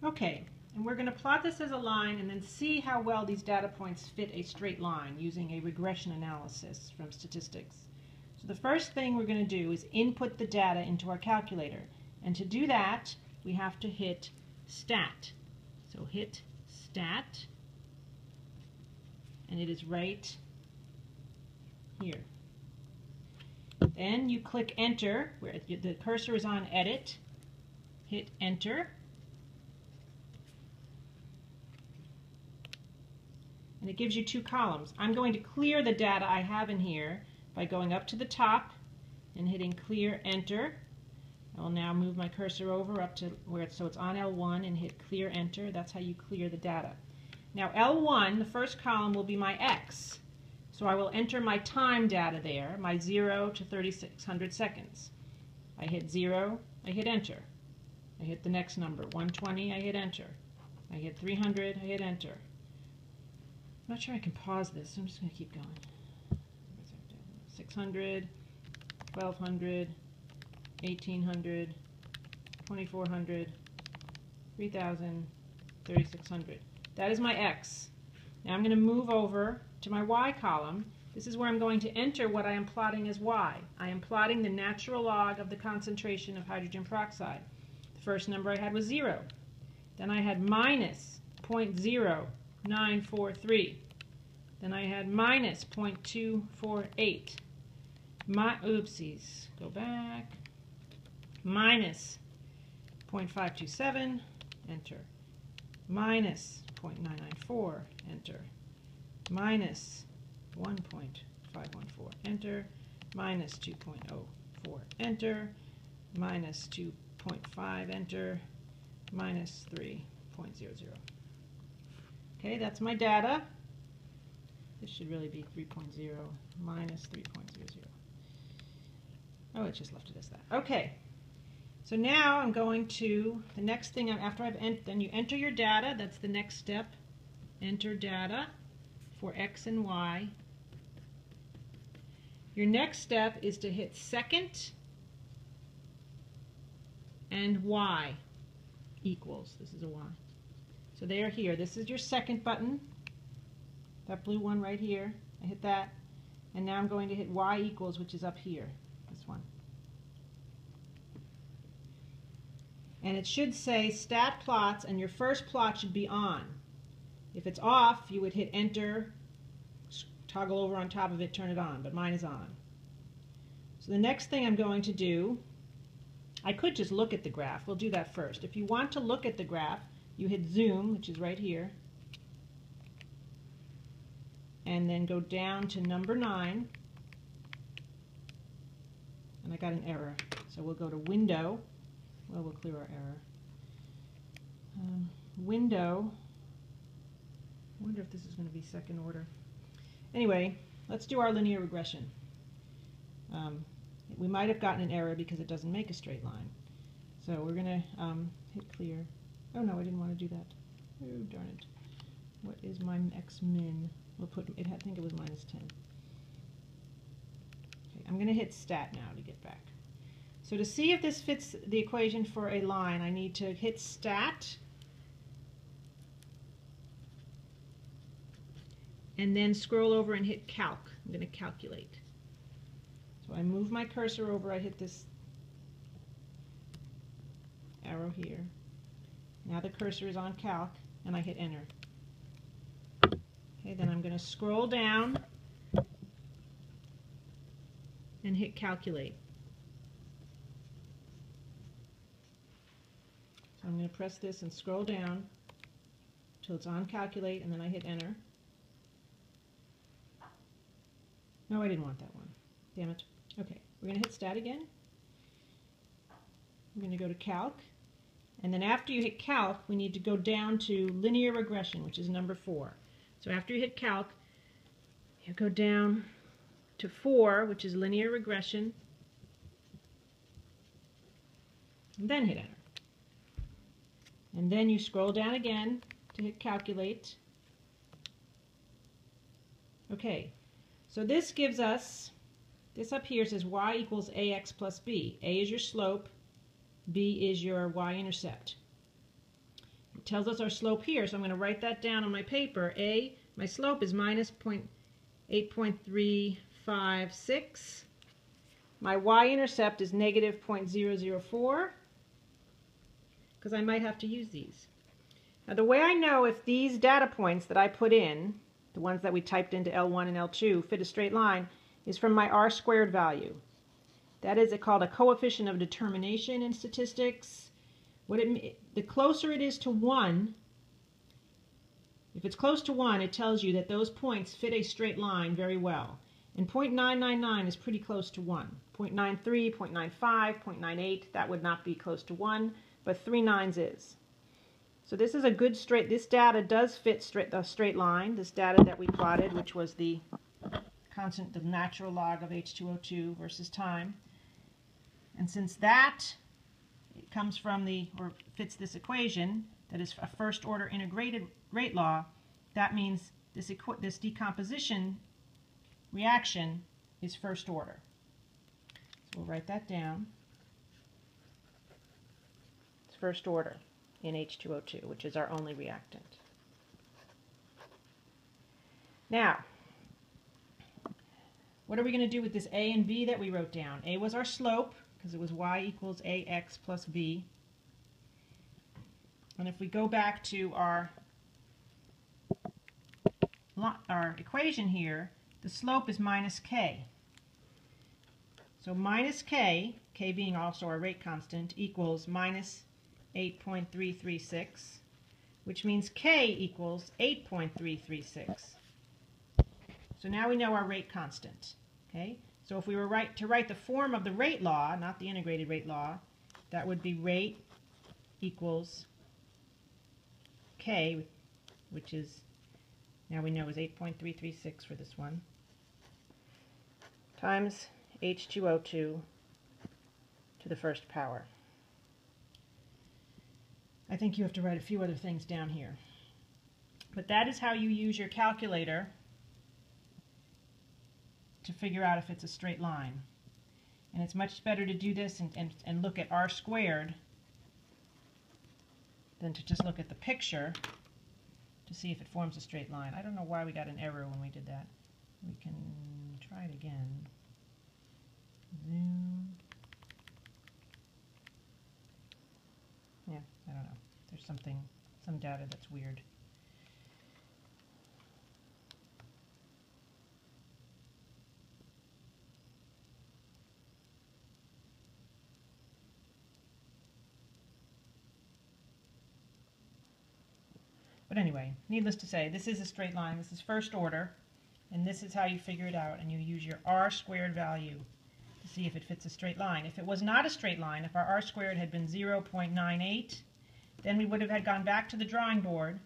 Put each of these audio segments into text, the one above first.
Okay, and we're going to plot this as a line and then see how well these data points fit a straight line using a regression analysis from statistics. So the first thing we're going to do is input the data into our calculator. And to do that, we have to hit Stat. So hit Stat, and it is right here. Then you click Enter, where the cursor is on Edit. Hit Enter. And it gives you two columns. I'm going to clear the data I have in here by going up to the top and hitting Clear Enter. I will now move my cursor over up to where it's on L1 and hit Clear Enter. That's how you clear the data. Now L1, the first column, will be my X. So I will enter my time data there, my 0 to 3600 seconds. I hit 0, I hit Enter. I hit the next number, 120, I hit Enter. I hit 300, I hit Enter. I'm not sure I can pause this, so I'm just going to keep going. 600, 1200, 1800, 2400, 3000, 3600. That is my X. Now I'm going to move over to my Y column. This is where I'm going to enter what I am plotting as Y. I am plotting the natural log of the concentration of hydrogen peroxide. The first number I had was 0. Then I had minus 0.0943. Then I had minus 0.248. Oopsies. Go back. Minus 0.527. Enter. Minus 0.994. Enter. Minus 1.514. Enter. Minus 2.04. Enter. Minus 2.5. Enter. Minus 3.00. Okay, that's my data. This should really be 3.0 minus 3.00. Oh, it just left it as that. Okay, so now I'm going to, the next thing, after then you enter your data. That's the next step. Enter data for X and Y. Your next step is to hit second and Y equals. This is a Y. So they are here. This is your second button. That blue one right here. I hit that. And now I'm going to hit Y equals, which is up here. This one. And it should say stat plots, and your first plot should be on. If it's off, you would hit Enter, toggle over on top of it, turn it on, but mine is on. So the next thing I'm going to do, I could just look at the graph. We'll do that first. If you want to look at the graph, you hit Zoom, which is right here, and then go down to number 9, and I got an error. So we'll go to Window. Well, we'll clear our error. Window. I wonder if this is going to be second order. Anyway, let's do our linear regression. We might have gotten an error because it doesn't make a straight line. So we're going to hit clear. Oh no, I didn't want to do that. Oh darn it. What is my X min? We'll put it. I think it was minus 10. Okay, I'm going to hit Stat now to get back. So to see if this fits the equation for a line, I need to hit Stat and then scroll over and hit Calc. I'm going to calculate. So I move my cursor over, I hit this arrow here. Now the cursor is on Calc, and I hit Enter. Okay, then I'm going to scroll down and hit Calculate. So I'm going to press this and scroll down until it's on Calculate, and then I hit Enter. No, I didn't want that one. Damn it. Okay, we're going to hit Stat again. I'm going to go to Calc. And then after you hit Calc, we need to go down to Linear Regression, which is number 4. So after you hit Calc, you go down to 4, which is Linear Regression, and then hit Enter. And then you scroll down again to hit Calculate. Okay, so this gives us, this up here says y equals ax plus b. A is your slope, b is your y-intercept. tells us our slope here, so I'm going to write that down on my paper. My slope is minus 8.356. My y-intercept is negative 0.004, because I might have to use these. Now the way I know if these data points that I put in, the ones that we typed into L1 and L2, fit a straight line, is from my r-squared value. That is called a coefficient of determination in statistics. The closer it is to 1, if it's close to 1, it tells you that those points fit a straight line very well. And 0.999 is pretty close to 1. 0.93, 0.95, 0.98, that would not be close to 1, but 3 nines is. So this is a good this data does fit the straight line, this data that we plotted, which was the constant, the natural log of H2O2 versus time. And since that comes from or fits this equation, that is a first order integrated rate law, that means this decomposition reaction is first order. So we'll write that down. It's first order in H2O2, which is our only reactant. Now, what are we going to do with this A and B that we wrote down? A was our slope, because it was y equals ax plus b. And if we go back to our equation here, the slope is minus k. So minus k, k being also our rate constant, equals minus 8.336, which means k equals 8.336. So now we know our rate constant. Okay? So if we were to write the form of the rate law, not the integrated rate law, that would be rate equals k, which is, now we know is 8.336 for this one, times H2O2 to the first power. I think you have to write a few other things down here. But that is how you use your calculator to figure out if it's a straight line. And it's much better to do this and look at r squared than to just look at the picture to see if it forms a straight line. I don't know why we got an error when we did that. We can try it again. Zoom. Yeah, I don't know. There's some data that's weird. But anyway, needless to say, this is a straight line. This is first order, and this is how you figure it out. And you use your r squared value to see if it fits a straight line. If it was not a straight line, if our r squared had been 0.98, then we would have gone back to the drawing board.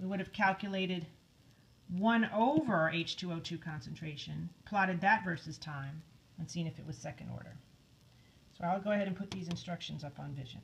We would have calculated 1 over H2O2 concentration, plotted that versus time, and seen if it was second order. So I'll go ahead and put these instructions up on Vision.